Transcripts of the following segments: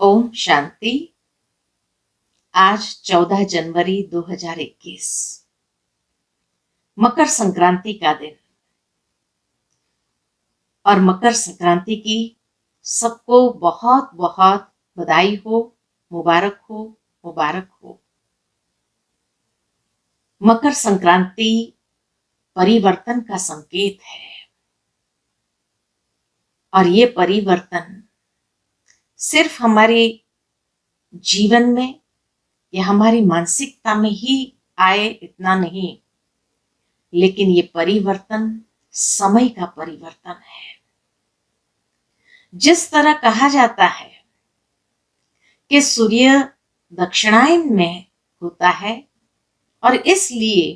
ओम शांति। आज 14 जनवरी 2021 मकर संक्रांति का दिन। और मकर संक्रांति की सबको बहुत बहुत बधाई हो, मुबारक हो, मुबारक हो। मकर संक्रांति परिवर्तन का संकेत है और ये परिवर्तन सिर्फ हमारे जीवन में या हमारी मानसिकता में ही आए इतना नहीं, लेकिन ये परिवर्तन समय का परिवर्तन है। जिस तरह कहा जाता है कि सूर्य दक्षिणायन में होता है और इसलिए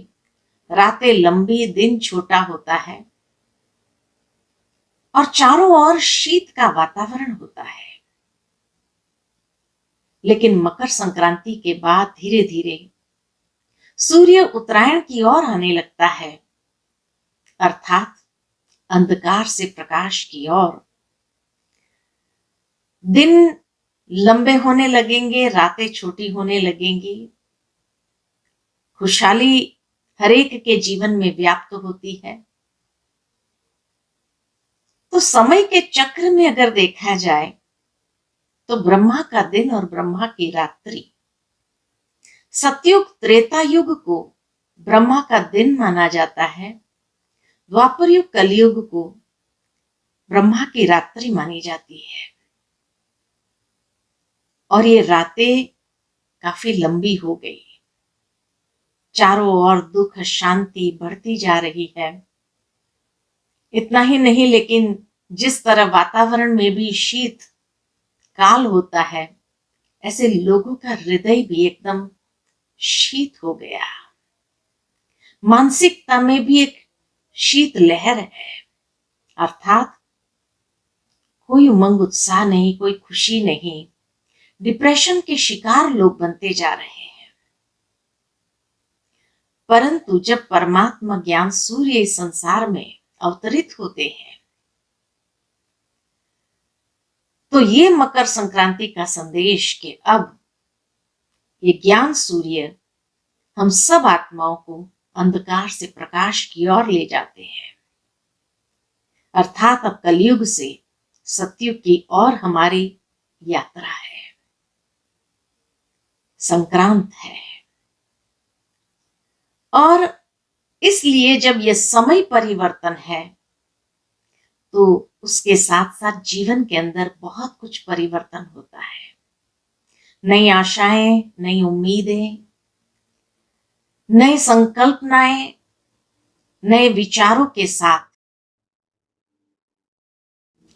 रातें लंबी, दिन छोटा होता है और चारों ओर शीत का वातावरण होता है, लेकिन मकर संक्रांति के बाद धीरे धीरे सूर्य उत्तरायण की ओर आने लगता है, अर्थात अंधकार से प्रकाश की ओर। दिन लंबे होने लगेंगे, रातें छोटी होने लगेंगी। खुशहाली हरेक के जीवन में व्याप्त होती है। तो समय के चक्र में अगर देखा जाए तो ब्रह्मा का दिन और ब्रह्मा की रात्रि, सतयुग त्रेता युग को ब्रह्मा का दिन माना जाता है, द्वापर युग कलयुग को ब्रह्मा की रात्रि मानी जाती है। और ये रातें काफी लंबी हो गई, चारों ओर दुख शांति बढ़ती जा रही है। इतना ही नहीं, लेकिन जिस तरह वातावरण में भी शीत काल होता है, ऐसे लोगों का हृदय भी एकदम शीत हो गया। मानसिकता में भी एक शीत लहर है, अर्थात कोई उमंग उत्साह नहीं, कोई खुशी नहीं। डिप्रेशन के शिकार लोग बनते जा रहे हैं। परंतु जब परमात्मा ज्ञान सूर्य इस संसार में अवतरित होते हैं तो ये मकर संक्रांति का संदेश कि अब ये ज्ञान सूर्य हम सब आत्माओं को अंधकार से प्रकाश की ओर ले जाते हैं, अर्थात अब कलयुग से सतयुग की ओर हमारी यात्रा है, संक्रांत है। और इसलिए जब यह समय परिवर्तन है तो उसके साथ साथ जीवन के अंदर बहुत कुछ परिवर्तन होता है। नई आशाएं, नई उम्मीदें, नए संकल्पनाएं, नए विचारों के साथ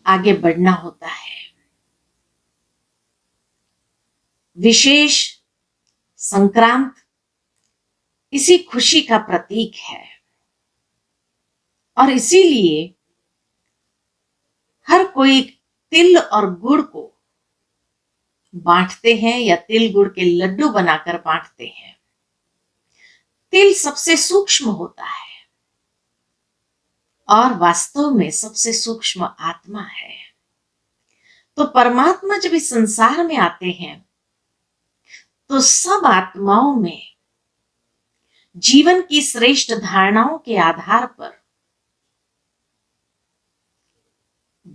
आगे बढ़ना होता है। विशेष संक्रांत इसी खुशी का प्रतीक है और इसीलिए हर कोई तिल और गुड़ को बांटते हैं या तिल गुड़ के लड्डू बनाकर बांटते हैं। तिल सबसे सूक्ष्म होता है और वास्तव में सबसे सूक्ष्म आत्मा है। तो परमात्मा जब इस संसार में आते हैं तो सब आत्माओं में जीवन की श्रेष्ठ धारणाओं के आधार पर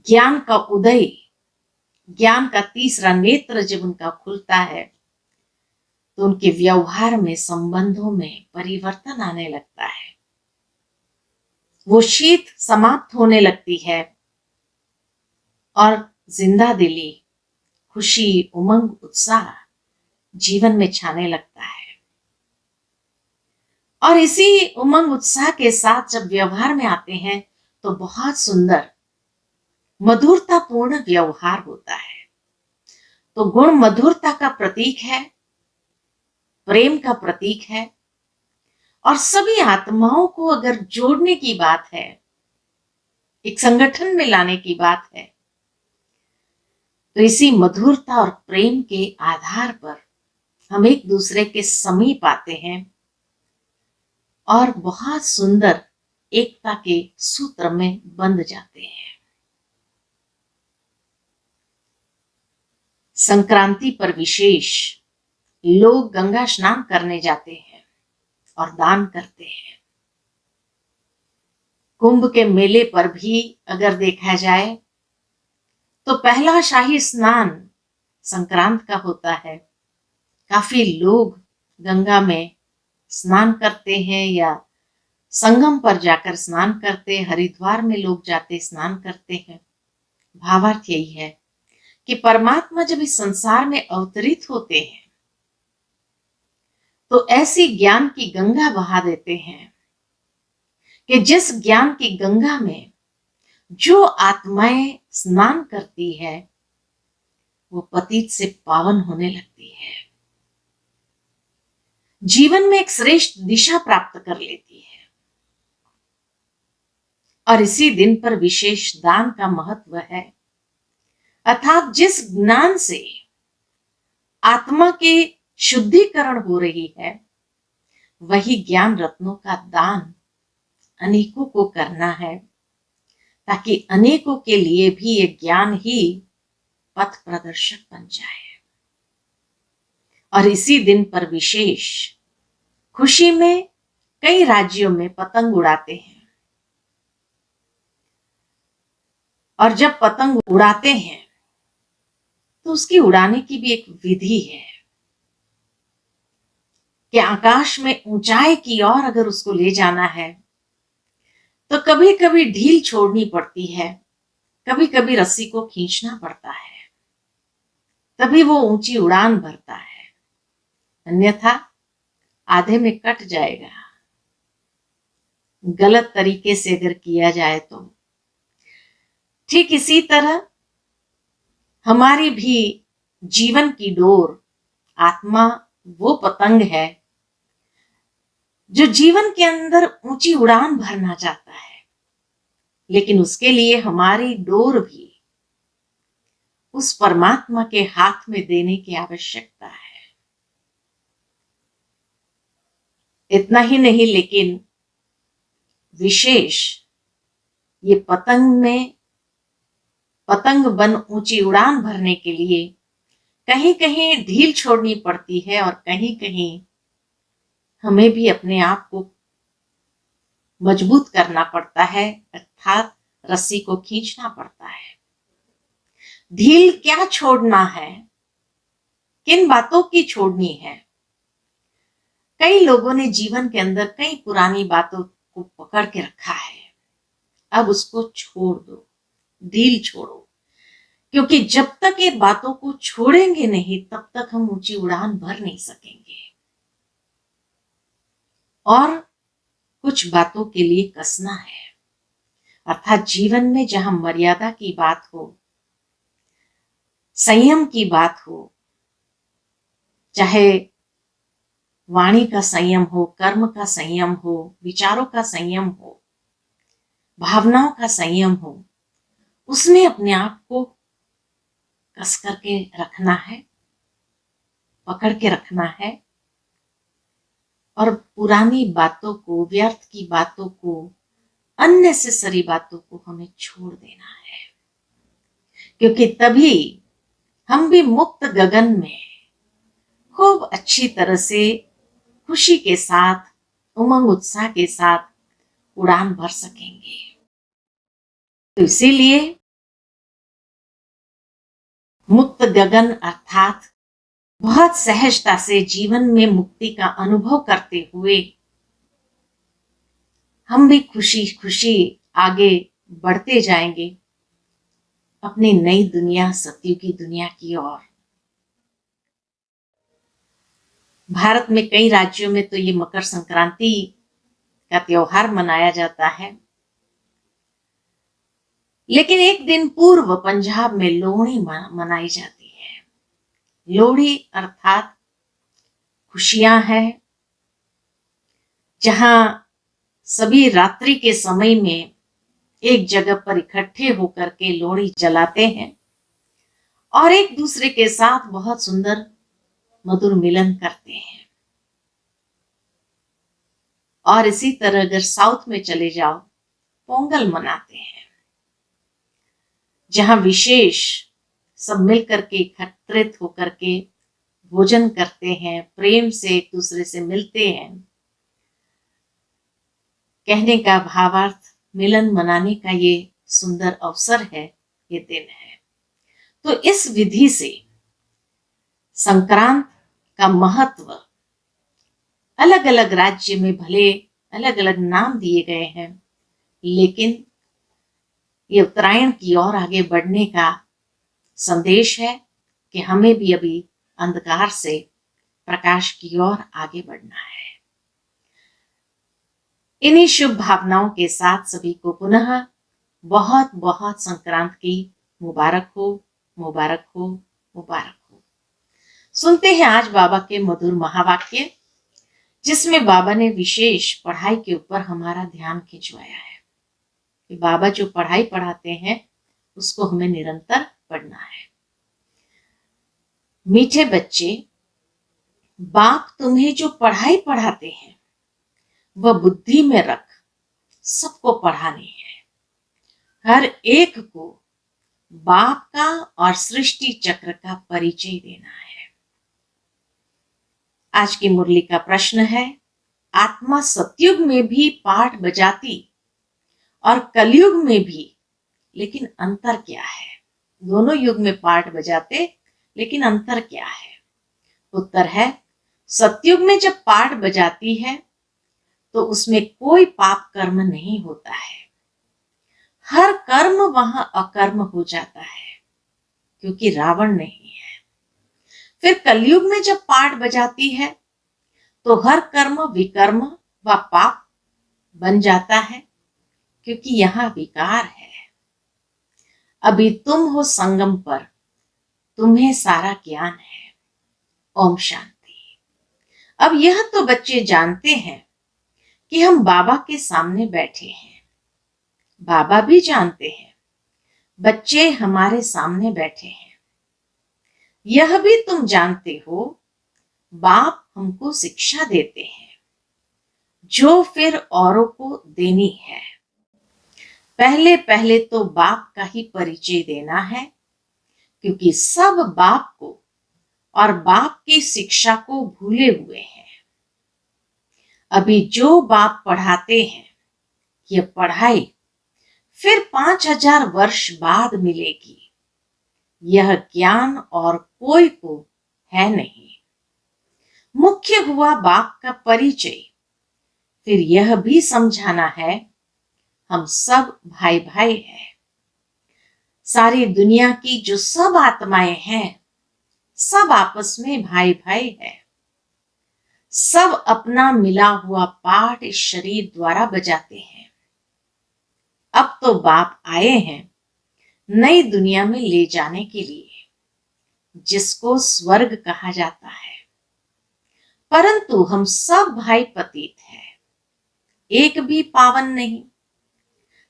ज्ञान का उदय, ज्ञान का तीसरा नेत्र जब उनका खुलता है तो उनके व्यवहार में, संबंधों में परिवर्तन आने लगता है। वो शीत समाप्त होने लगती है और जिंदा दिली, खुशी, उमंग, उत्साह जीवन में छाने लगता है। और इसी उमंग उत्साह के साथ जब व्यवहार में आते हैं तो बहुत सुंदर मधुरतापूर्ण व्यवहार होता है। तो गुण मधुरता का प्रतीक है, प्रेम का प्रतीक है। और सभी आत्माओं को अगर जोड़ने की बात है, एक संगठन में लाने की बात है, तो इसी मधुरता और प्रेम के आधार पर हम एक दूसरे के समीप आते हैं और बहुत सुंदर एकता के सूत्र में बंध जाते हैं। संक्रांति पर विशेष लोग गंगा स्नान करने जाते हैं और दान करते हैं। कुंभ के मेले पर भी अगर देखा जाए तो पहला शाही स्नान संक्रांत का होता है। काफी लोग गंगा में स्नान करते हैं या संगम पर जाकर स्नान करते हैं। हरिद्वार में लोग जाते स्नान करते हैं। भावार्थ यही है कि परमात्मा जब इस संसार में अवतरित होते हैं तो ऐसी ज्ञान की गंगा बहा देते हैं कि जिस ज्ञान की गंगा में जो आत्माएं स्नान करती है वो पतित से पावन होने लगती है, जीवन में एक श्रेष्ठ दिशा प्राप्त कर लेती है। और इसी दिन पर विशेष दान का महत्व है, अर्थात जिस ज्ञान से आत्मा की शुद्धिकरण हो रही है वही ज्ञान रत्नों का दान अनेकों को करना है, ताकि अनेकों के लिए भी ये ज्ञान ही पथ प्रदर्शक बन जाए। और इसी दिन पर विशेष खुशी में कई राज्यों में पतंग उड़ाते हैं। और जब पतंग उड़ाते हैं तो उसकी उड़ाने की भी एक विधि है कि आकाश में ऊंचाई की ओर अगर उसको ले जाना है तो कभी कभी ढील छोड़नी पड़ती है, कभी कभी रस्सी को खींचना पड़ता है, तभी वो ऊंची उड़ान भरता है, अन्यथा आधे में कट जाएगा गलत तरीके से अगर किया जाए तो। ठीक इसी तरह हमारी भी जीवन की डोर आत्मा वो पतंग है जो जीवन के अंदर ऊंची उड़ान भरना चाहता है, लेकिन उसके लिए हमारी डोर भी उस परमात्मा के हाथ में देने की आवश्यकता है। इतना ही नहीं, लेकिन विशेष ये पतंग बन ऊंची उड़ान भरने के लिए कहीं कहीं ढील छोड़नी पड़ती है और कहीं कहीं हमें भी अपने आप को मजबूत करना पड़ता है, अर्थात रस्सी को खींचना पड़ता है। ढील क्या छोड़ना है, किन बातों की छोड़नी है। कई लोगों ने जीवन के अंदर कई पुरानी बातों को पकड़ के रखा है, अब उसको छोड़ दो, ढील छोड़ो, क्योंकि जब तक ये बातों को छोड़ेंगे नहीं तब तक हम ऊंची उड़ान भर नहीं सकेंगे। और कुछ बातों के लिए कसना है, अर्थात जीवन में जहां मर्यादा की बात हो, संयम की बात हो, चाहे वाणी का संयम हो, कर्म का संयम हो, विचारों का संयम हो, भावनाओं का संयम हो, उसमें अपने आप को कस करके रखना है, पकड़ के रखना है और पुरानी बातों को, व्यर्थ की बातों को, अननेसेसरी बातों को हमें छोड़ देना है, क्योंकि तभी हम भी मुक्त गगन में खूब अच्छी तरह से खुशी के साथ, उमंग उत्साह के साथ उड़ान भर सकेंगे। तो इसीलिए मुक्त गगन अर्थात बहुत सहजता से जीवन में मुक्ति का अनुभव करते हुए हम भी खुशी खुशी आगे बढ़ते जाएंगे अपनी नई दुनिया, सत्युग की दुनिया की ओर। भारत में कई राज्यों में तो ये मकर संक्रांति का त्योहार मनाया जाता है, लेकिन एक दिन पूर्व पंजाब में लोहड़ी मनाई जाती है। लोहड़ी अर्थात खुशियां हैं, जहां सभी रात्रि के समय में एक जगह पर इकट्ठे होकर के लोहड़ी जलाते हैं और एक दूसरे के साथ बहुत सुंदर मधुर मिलन करते हैं। और इसी तरह अगर साउथ में चले जाओ, पोंगल मनाते हैं, जहां विशेष सब मिल करके एकत्रित होकर के भोजन करते हैं, प्रेम से एक दूसरे से मिलते हैं। कहने का भावार्थ मिलन मनाने का ये सुंदर अवसर है, ये दिन है। तो इस विधि से संक्रांत का महत्व अलग अलग राज्य में भले अलग अलग नाम दिए गए हैं, लेकिन ये उत्तरायण की ओर आगे बढ़ने का संदेश है कि हमें भी अभी अंधकार से प्रकाश की ओर आगे बढ़ना है। इन्हीं शुभ भावनाओं के साथ सभी को पुनः बहुत बहुत संक्रांत की मुबारक हो, मुबारक हो, मुबारक हो। सुनते हैं आज बाबा के मधुर महावाक्य, जिसमें बाबा ने विशेष पढ़ाई के ऊपर हमारा ध्यान खिंचवाया है कि बाबा जो पढ़ाई पढ़ाते हैं उसको हमें निरंतर पढ़ना है। मीठे बच्चे, बाप तुम्हें जो पढ़ाई पढ़ाते हैं वह बुद्धि में रख सबको पढ़ानी है। हर एक को बाप का और सृष्टि चक्र का परिचय देना है। आज की मुरली का प्रश्न है, आत्मा सतयुग में भी पाठ बजाती और कलयुग में भी, लेकिन अंतर क्या है? दोनों युग में पाठ बजाते, लेकिन अंतर क्या है? उत्तर है, सतयुग में जब पाठ बजाती है तो उसमें कोई पाप कर्म नहीं होता है। हर कर्म वहां अकर्म हो जाता है, क्योंकि रावण नहीं है। फिर कलयुग में जब पाठ बजाती है तो हर कर्म विकर्म व पाप बन जाता है, क्योंकि यहां विकार है। अभी तुम हो संगम पर, तुम्हें सारा ज्ञान है। ओम शांति। अब यह तो बच्चे जानते हैं कि हम बाबा के सामने बैठे हैं। बाबा भी जानते हैं बच्चे हमारे सामने बैठे हैं। यह भी तुम जानते हो बाप हमको शिक्षा देते हैं, जो फिर औरों को देनी है। पहले पहले तो बाप का ही परिचय देना है, क्योंकि सब बाप को और बाप की शिक्षा को भूले हुए हैं। अभी जो बाप पढ़ाते हैं, यह पढ़ाई फिर 5000 वर्ष बाद मिलेगी। यह ज्ञान और कोई को है नहीं। मुख्य हुआ बाप का परिचय। फिर यह भी समझाना है, हम सब भाई भाई हैं। सारी दुनिया की जो सब आत्माएं हैं, सब आपस में भाई भाई है। सब अपना मिला हुआ पाठ इस शरीर द्वारा बजाते हैं। अब तो बाप आए हैं नई दुनिया में ले जाने के लिए, जिसको स्वर्ग कहा जाता है। परंतु हम सब भाई पतित हैं, एक भी पावन नहीं।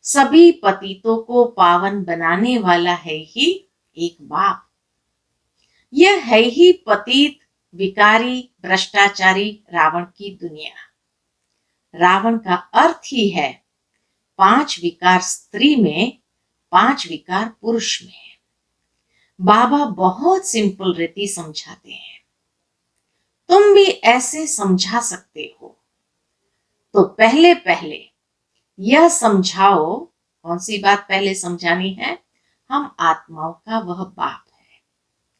सभी पतितों को पावन बनाने वाला है ही एक बाप। यह है ही पतित विकारी भ्रष्टाचारी रावण की दुनिया। रावण का अर्थ ही है 5 विकार स्त्री में, 5 विकार पुरुष में। बाबा बहुत सिंपल रीति समझाते हैं। तुम भी ऐसे समझा सकते हो। तो पहले पहले यह समझाओ, कौन सी बात पहले समझानी है? हम आत्माओं का वह बाप है।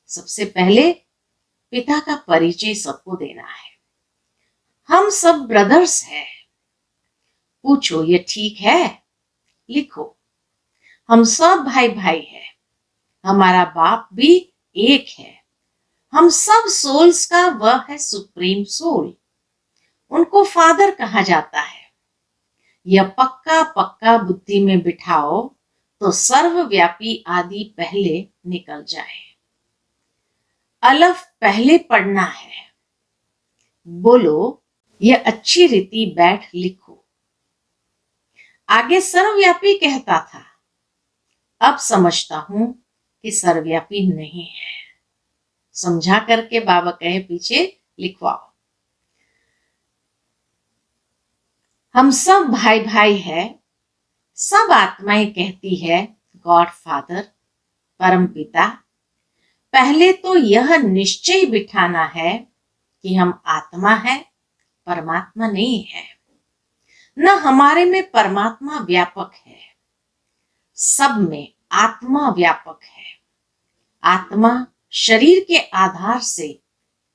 सबसे पहले पिता का परिचय सबको देना है। हम सब ब्रदर्स हैं। पूछो ये ठीक है? लिखो, हम सब भाई भाई हैं। हमारा बाप भी एक है। हम सब सोल्स का वह है सुप्रीम सोल। उनको फादर कहा जाता है। यह पक्का पक्का बुद्धि में बिठाओ तो सर्वव्यापी आदि पहले निकल जाए। अलफ पहले पढ़ना है। बोलो, यह अच्छी रीति बैठ लिखो। आगे सर्वव्यापी कहता था, अब समझता हूं कि सर्वव्यापी नहीं है। समझा करके बाबा कहे पीछे लिखवाओ। हम सब भाई भाई है। सब आत्माएं कहती है गॉड फादर, परम पिता, पहले तो यह निश्चय बिठाना है कि हम आत्मा है, परमात्मा नहीं है। न हमारे में परमात्मा व्यापक है, सब में आत्मा व्यापक है। आत्मा शरीर के आधार से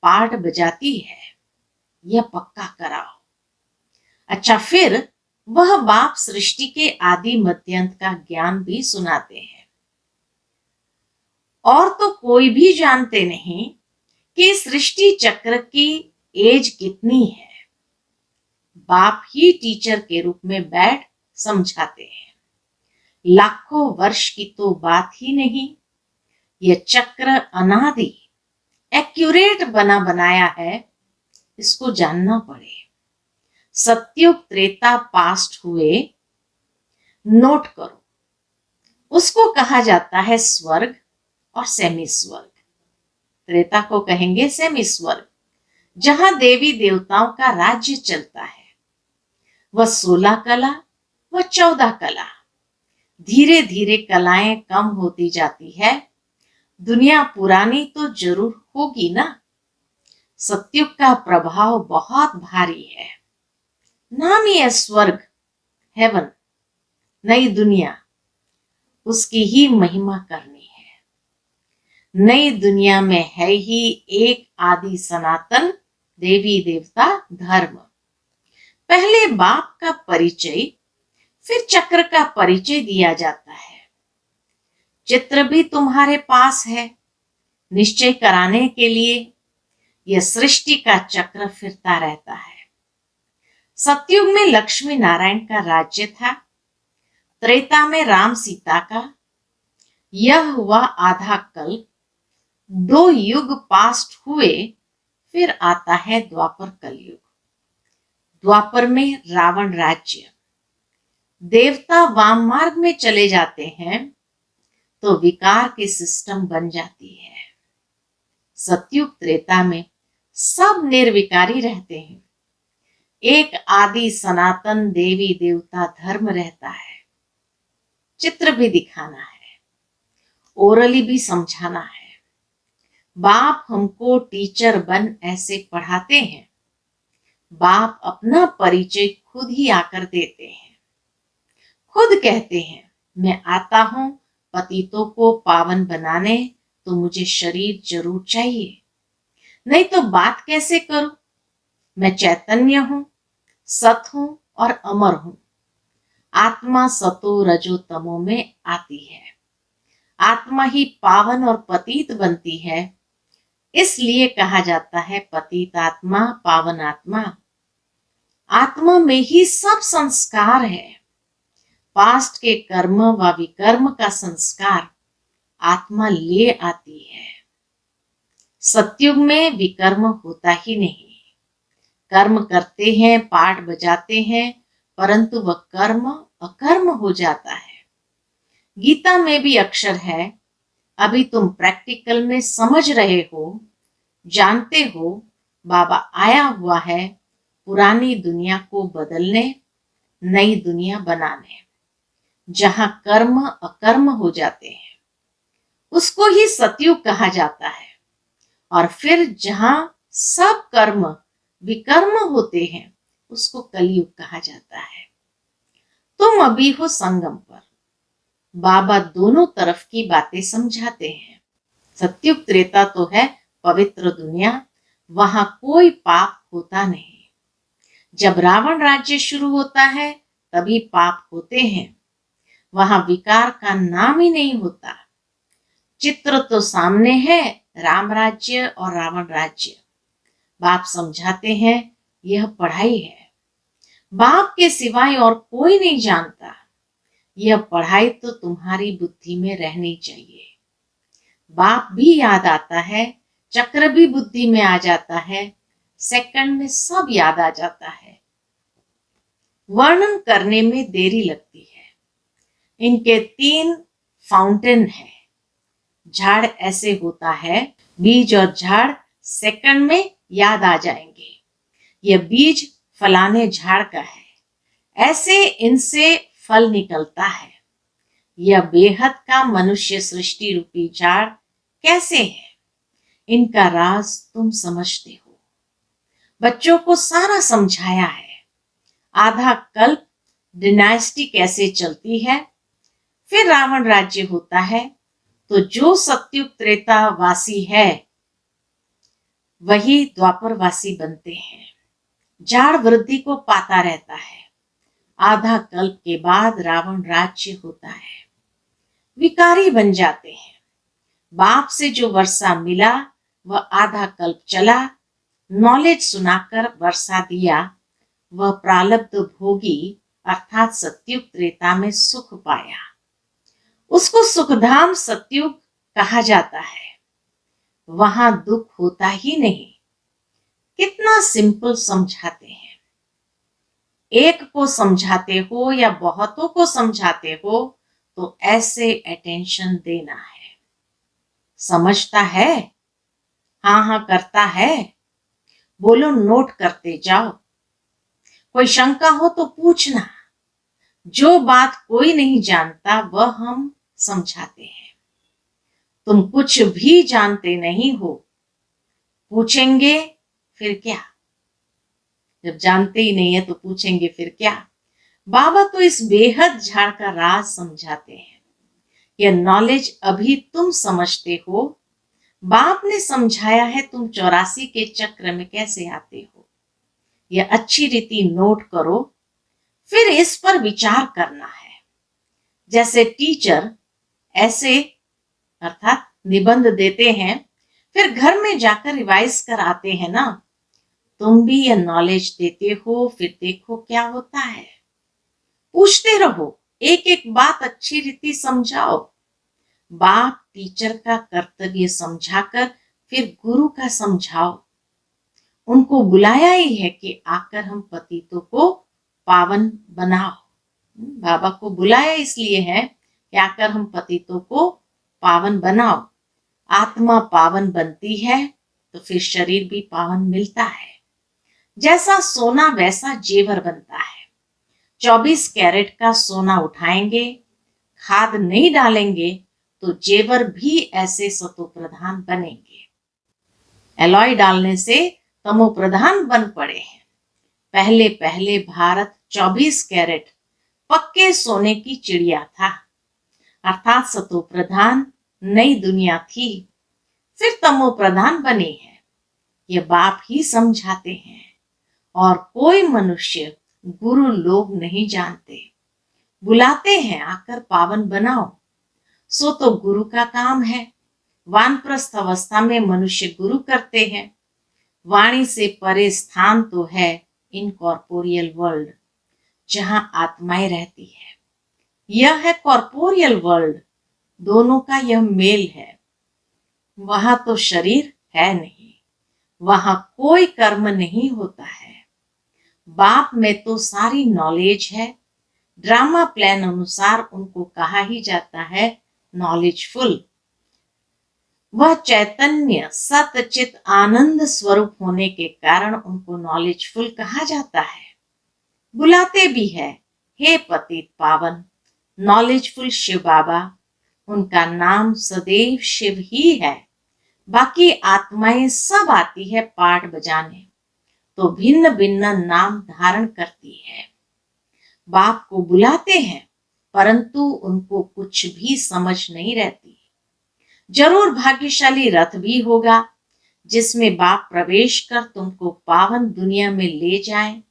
पाठ बजाती है, यह पक्का कराओ। अच्छा, फिर वह बाप सृष्टि के आदि मध्यांत का ज्ञान भी सुनाते हैं। और तो कोई भी जानते नहीं कि सृष्टि चक्र की एज कितनी है। बाप ही टीचर के रूप में बैठ समझाते हैं। लाखों वर्ष की तो बात ही नहीं, यह चक्र अनादि एक्यूरेट बना बनाया है, इसको जानना पड़े। सत्युग त्रेता पास्ट हुए, नोट करो। उसको कहा जाता है स्वर्ग और सेमी स्वर्ग। त्रेता को कहेंगे सेमी स्वर्ग, जहां देवी देवताओं का राज्य चलता है। वह 16 कला, वह 14 कला। धीरे धीरे कलाएं कम होती जाती है। दुनिया पुरानी तो जरूर होगी ना। सत्युग का प्रभाव बहुत भारी है। नाम ही है स्वर्ग, हेवन, नई दुनिया। उसकी ही महिमा करनी है। नई दुनिया में है ही एक आदि सनातन देवी देवता धर्म। पहले बाप का परिचय, फिर चक्र का परिचय दिया जाता है। चित्र भी तुम्हारे पास है निश्चय कराने के लिए। यह सृष्टि का चक्र फिरता रहता है। सतयुग में लक्ष्मी नारायण का राज्य था, त्रेता में राम सीता का। यह हुआ आधा कल्प। 2 युग पास्ट हुए, फिर आता है द्वापर कलयुग। द्वापर में रावण राज्य। देवता वाम मार्ग में चले जाते हैं तो विकार की सिस्टम बन जाती है। सतयुग त्रेता में सब निर्विकारी रहते हैं। एक आदि सनातन देवी देवता धर्म रहता है। चित्र भी दिखाना है, ओरली भी समझाना है। बाप हमको टीचर बन ऐसे पढ़ाते हैं। बाप अपना परिचय खुद ही आकर देते हैं। खुद कहते हैं, मैं आता हूं पतितों को पावन बनाने, तो मुझे शरीर जरूर चाहिए, नहीं तो बात कैसे करूं। मैं चैतन्य हूं, सत हूं और अमर हूं। आत्मा सतो रजो तमो में आती है। आत्मा ही पावन और पतित बनती है, इसलिए कहा जाता है पतित आत्मा पावन आत्मा। आत्मा में ही सब संस्कार है। पास्ट के कर्म व विकर्म का संस्कार आत्मा ले आती है। सतयुग में विकर्म होता ही नहीं। कर्म करते हैं, पाठ बजाते हैं, परंतु वह कर्म अकर्म हो जाता है। गीता में भी अक्षर है, अभी तुम प्रैक्टिकल में समझ रहे हो, जानते हो बाबा आया हुआ है पुरानी दुनिया को बदलने, नई दुनिया बनाने। जहां कर्म अकर्म हो जाते हैं उसको ही सतयुग कहा जाता है। और फिर जहां सब कर्म विकर्म होते हैं उसको कलयुग कहा जाता है। तुम अभी हो संगम पर। बाबा दोनों तरफ की बातें समझाते हैं। सतयुग त्रेता तो है पवित्र दुनिया, वहां कोई पाप होता नहीं। जब रावण राज्य शुरू होता है तभी पाप होते हैं। वहां विकार का नाम ही नहीं होता। चित्र तो सामने है, राम राज्य और रावण राज्य। बाप समझाते हैं यह पढ़ाई है। बाप के सिवाय और कोई नहीं जानता। यह पढ़ाई तो तुम्हारी बुद्धि में रहनी चाहिए। बाप भी याद आता है, चक्र भी बुद्धि में आ जाता है, सेकंड में सब याद आ जाता है। वर्णन करने में देरी लगती है। इनके 3 फाउंटेन है। झाड़ ऐसे होता है, बीज और झाड़ सेकंड में याद आ जाएंगे। यह बीज फलाने झाड़ का है, ऐसे इनसे फल निकलता है। यह बेहद का मनुष्य सृष्टि रूपी झाड़ कैसे है, इनका राज तुम समझते हो। बच्चों को सारा समझाया है। आधा कल्प डिनाइस्टी कैसे चलती है, फिर रावण राज्य होता है। तो जो सत्युग त्रेता वासी है वही द्वापर वासी बनते हैं। जाड़ वृद्धि को पाता रहता है। आधा कल्प के बाद रावण राज्य होता है। विकारी बन जाते हैं। बाप से जो वर्षा मिला वह आधा कल्प चला। नॉलेज सुनाकर वर्षा दिया, वह प्रारब्ध भोगी अर्थात सत्युग त्रेता में सुख पाया। उसको सुखधाम सत्युग कहा जाता है। वहां दुख होता ही नहीं। कितना सिंपल समझाते हैं। एक को समझाते हो या बहुतों को समझाते हो तो ऐसे अटेंशन देना है। समझता है, हाँ हाँ करता है, बोलो नोट करते जाओ। कोई शंका हो तो पूछना। जो बात कोई नहीं जानता वह हम समझाते हैं। तुम कुछ भी जानते नहीं हो, पूछेंगे फिर क्या। जब जानते ही नहीं है तो पूछेंगे फिर क्या। बाबा तो इस बेहद झाड़ का राज समझाते हैं। यह नॉलेज अभी तुम समझते हो। बाप ने समझाया है तुम 84 के चक्र में कैसे आते हो। यह अच्छी रीति नोट करो, फिर इस पर विचार करना है। जैसे टीचर ऐसे अर्थात निबंध देते हैं, फिर घर में जाकर रिवाइज कर आते हैं ना। तुम भी यह नॉलेज देते हो, फिर देखो क्या होता है। पूछते रहो, एक एक बात अच्छी रीति समझाओ। बाप टीचर का कर्तव्य समझाकर फिर गुरु का समझाओ। उनको बुलाया ही है कि आकर हम पतितों को पावन बनाओ। बाबा को बुलाया इसलिए है कि आकर हम पतितों को पावन बनाओ। आत्मा पावन बनती है तो फिर शरीर भी पावन मिलता है। जैसा सोना वैसा जेवर बनता है। 24 कैरेट का सोना उठाएंगे, खाद नहीं डालेंगे तो जेवर भी ऐसे सतो प्रधान बनेंगे। एलॉय डालने से तमो प्रधान बन पड़े हैं। पहले पहले भारत 24 कैरेट पक्के सोने की चिड़िया था, अर्थात सतो प्रधान नई दुनिया थी। फिर तमो प्रधान बने हैं। ये बाप ही समझाते हैं और कोई मनुष्य गुरु लोग नहीं जानते। बुलाते हैं आकर पावन बनाओ, सो तो गुरु का काम है। वानप्रस्थ अवस्था में मनुष्य गुरु करते हैं। वाणी से परे स्थान तो है इनकॉर्पोरियल वर्ल्ड, जहां आत्माएं रहती है। यह है कॉर्पोरियल वर्ल्ड, दोनों का यह मेल है। वहां तो शरीर है नहीं, वहां कोई कर्म नहीं होता है। बाप में तो सारी नॉलेज है। ड्रामा प्लान अनुसार उनको कहा ही जाता है नॉलेजफुल। वह चैतन्य सतचित आनंद स्वरूप होने के कारण उनको नॉलेजफुल कहा जाता है। बुलाते भी है, हे पतित पावन नॉलेजफुल शिव बाबा। उनका नाम सदैव शिव ही है। बाकी आत्माएं सब आती है पाठ बजाने, तो भिन्न भिन्न नाम धारण करती है। बाप को बुलाते हैं परंतु उनको कुछ भी समझ नहीं रहती। जरूर भाग्यशाली रथ भी होगा जिसमें बाप प्रवेश कर तुमको पावन दुनिया में ले जाए।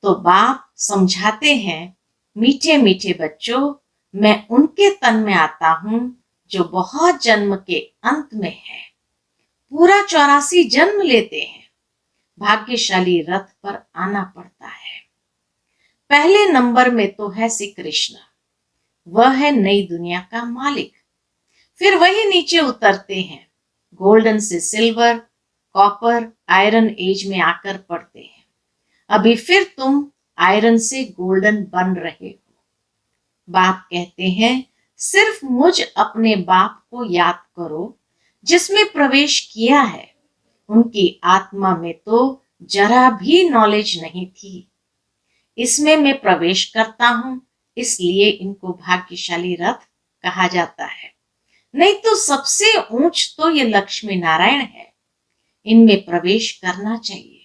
तो बाप समझाते हैं, मीठे मीठे बच्चों, मैं उनके तन में आता हूं जो बहुत जन्म के अंत में है। पूरा 84 जन्म लेते हैं। भाग्यशाली रथ पर आना पड़ता है। पहले नंबर में तो है श्री कृष्ण, वह है नई दुनिया का मालिक। फिर वही नीचे उतरते हैं, गोल्डन से सिल्वर, कॉपर, आयरन एज में आकर पड़ते हैं। अभी फिर तुम आयरन से गोल्डन बन रहे हो। बाप कहते हैं, सिर्फ मुझ अपने बाप को याद करो जिसमें प्रवेश किया है। उनकी आत्मा में तो जरा भी नॉलेज नहीं थी। इसमें मैं प्रवेश करता हूं, इसलिए इनको भाग्यशाली रथ कहा जाता है। नहीं तो सबसे ऊंच तो ये लक्ष्मी नारायण है, इनमें प्रवेश करना चाहिए,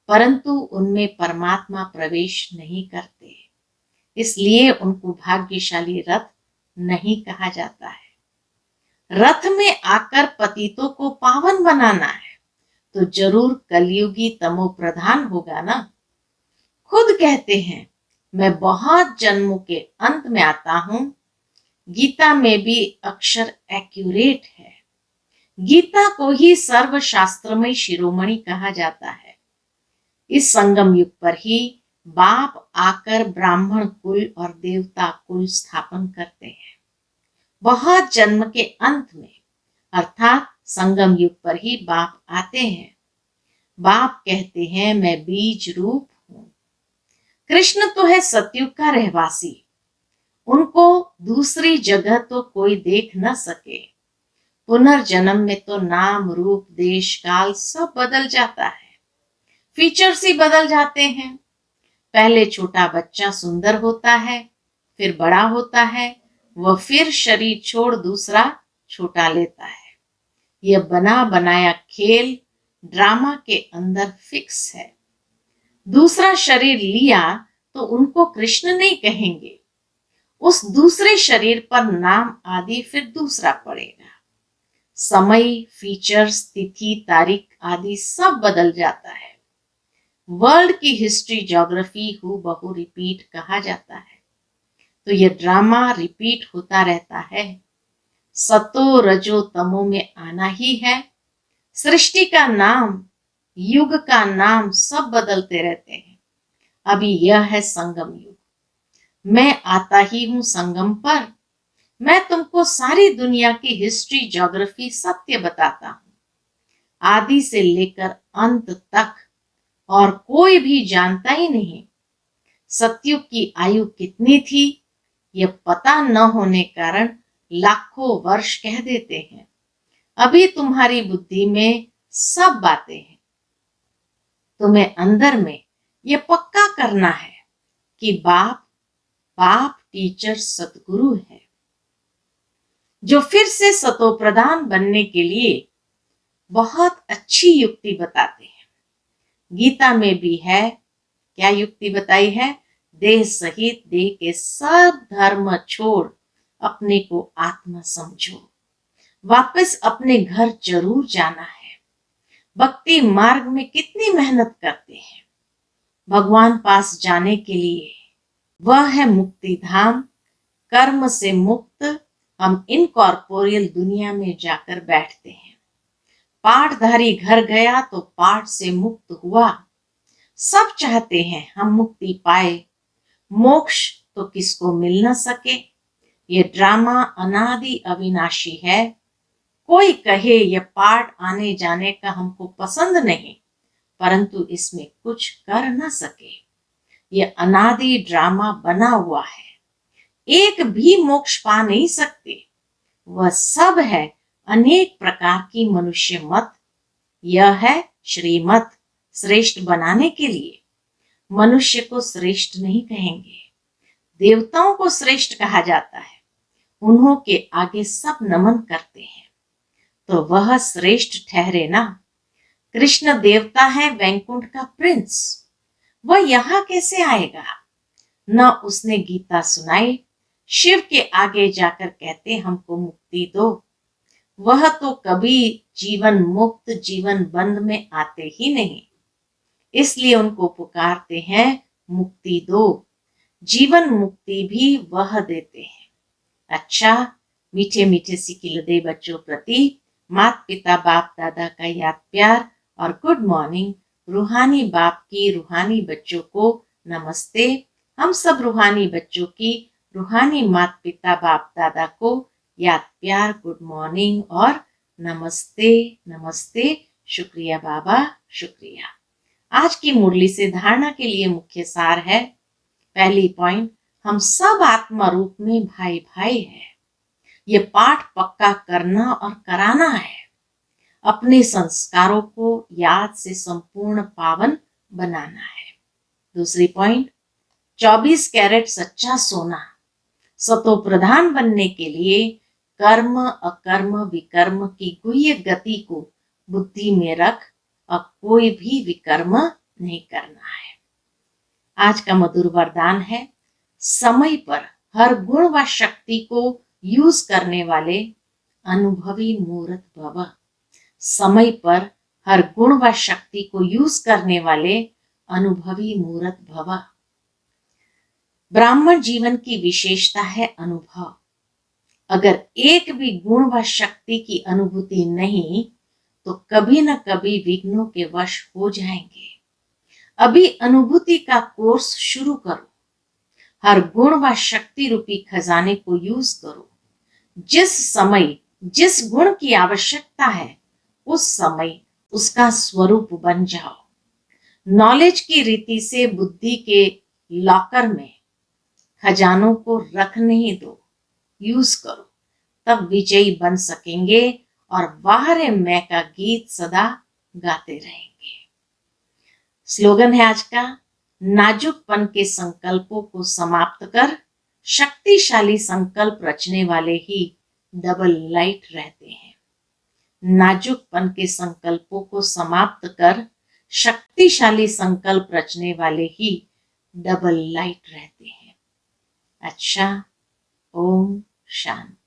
परंतु उनमें परमात्मा प्रवेश नहीं करते, इसलिए उनको भाग्यशाली रथ नहीं कहा जाता है। रथ में आकर पतितों को पावन बनाना है तो जरूर कलयुगी तमो प्रधान होगा ना। खुद कहते हैं मैं बहुत जन्मों के अंत में आता हूं। गीता में भी अक्षर एक्यूरेट है। गीता को ही सर्वशास्त्रमय शिरोमणि कहा जाता है। इस संगम युग पर ही बाप आकर ब्राह्मण कुल और देवता कुल स्थापन करते हैं। बहुत जन्म के अंत में अर्थात संगम युग पर ही बाप आते हैं। बाप कहते हैं मैं बीज रूप हूं। कृष्ण तो है सतयुग का रहवासी, उनको दूसरी जगह तो कोई देख न सके। पुनर्जन्म में तो नाम रूप देश काल सब बदल जाता है, फीचर्स ही बदल जाते हैं। पहले छोटा बच्चा सुंदर होता है, फिर बड़ा होता है, वह फिर शरीर छोड़ दूसरा छोटा लेता है। यह बना बनाया खेल ड्रामा के अंदर फिक्स है। दूसरा शरीर लिया तो उनको कृष्ण नहीं कहेंगे, उस दूसरे शरीर पर नाम आदि फिर दूसरा पड़ेगा। समय, फीचर्स, तिथि, तारीख आदि सब बदल जाता है। वर्ल्ड की हिस्ट्री, ज्योग्राफी हूबहू रिपीट कहा जाता है, तो यह ड्रामा रिपीट होता रहता है। सतो रजो तमो में आना ही है। सृष्टि का नाम, युग का नाम सब बदलते रहते हैं। अभी यह है संगम युग। मैं आता ही हूं संगम पर। मैं तुमको सारी दुनिया की हिस्ट्री, ज्योग्राफी, सत्य बताता हूं, आदि से लेकर अंत तक, और कोई भी जानता ही नहीं। सतयुग की आयु कितनी थी यह पता न होने कारण लाखों वर्ष कह देते हैं। अभी तुम्हारी बुद्धि में सब बातें हैं। तुम्हें अंदर में यह पक्का करना है कि बाप टीचर सतगुरु है, जो फिर से सतो प्रधान बनने के लिए बहुत अच्छी युक्ति बताते हैं। गीता में भी है, क्या युक्ति बताई है? देह सहित देह के सब धर्म छोड़ अपने को आत्मा समझो। वापस अपने घर जरूर जाना है। भक्ति मार्ग में कितनी मेहनत करते हैं भगवान पास जाने के लिए। वह है मुक्ति धाम। कर्म से मुक्त हम इनकॉर्पोरियल दुनिया में जाकर बैठते हैं। पाठधारी घर गया तो पाठ से मुक्त हुआ। सब चाहते हैं हम मुक्ति पाए, मोक्ष तो किसको मिल न सके। ये ड्रामा अनादि अविनाशी है। कोई कहे यह पाठ आने जाने का हमको पसंद नहीं, परंतु इसमें कुछ कर न सके। यह अनादि ड्रामा बना हुआ है। एक भी मोक्ष पा नहीं सकते। वह सब है अनेक प्रकार की मनुष्य मत। यह है श्रीमत, श्रेष्ठ बनाने के लिए। मनुष्य को श्रेष्ठ नहीं कहेंगे, देवताओं को श्रेष्ठ कहा जाता है। उन्हों के आगे सब नमन करते हैं, तो वह श्रेष्ठ ठहरे ना। कृष्ण देवता है, वैकुंठ का प्रिंस, वह यहां कैसे आएगा? न उसने गीता सुनाई। शिव के आगे जाकर कहते हमको मुक्ति दो। वह तो कभी जीवन मुक्त, जीवन बंद में आते ही नहीं, इसलिए उनको पुकारते हैं मुक्ति दो। जीवन मुक्ति भी वह देते हैं। अच्छा, मीठे मीठे सिकिलदे बच्चों प्रति माता पिता बाप दादा का याद प्यार और गुड मॉर्निंग। रूहानी बाप की रूहानी बच्चों को नमस्ते। हम सब रूहानी बच्चों की रूहानी माता पिता बाप दादा को याद प्यार, गुड मॉर्निंग और नमस्ते नमस्ते। शुक्रिया बाबा, शुक्रिया। आज की मुरली से धारणा के लिए मुख्य सार है। पहली पॉइंट, हम सब आत्मा रूप में भाई भाई है। ये पाठ पक्का करना और कराना है। अपने संस्कारों को याद से संपूर्ण पावन बनाना है। दूसरी पॉइंट, 24 कैरेट सच्चा सोना। सतो प्रधान बनने के लिए कर्म अकर्म विकर्म की गुह्य गति को बुद्धि में रख और कोई भी विकर्म नहीं करना है। आज का मधुर वरदान है, समय पर हर गुण व शक्ति को यूज करने वाले अनुभवी मूर्त भव। समय पर हर गुण व शक्ति को यूज करने वाले अनुभवी मूर्त भव। ब्राह्मण जीवन की विशेषता है अनुभव। अगर एक भी गुण व शक्ति की अनुभूति नहीं तो कभी न कभी विघ्नों के वश हो जाएंगे। अभी अनुभूति का कोर्स शुरू करो। हर गुण व शक्ति रूपी खजाने को यूज करो। जिस समय जिस गुण की आवश्यकता है उस समय उसका स्वरूप बन जाओ। नॉलेज की रीति से बुद्धि के लॉकर में खजानों को रख नहीं दो, यूज करो, तब विजयी बन सकेंगे और बाहर मैं का गीत सदा गाते रहेंगे। स्लोगन है आज का, नाजुकपन के संकल्पों को समाप्त कर शक्तिशाली संकल्प रचने वाले ही डबल लाइट रहते हैं। नाजुकपन के संकल्पों को समाप्त कर शक्तिशाली संकल्प रचने वाले ही डबल लाइट रहते हैं। अच्छा, ओम शांति।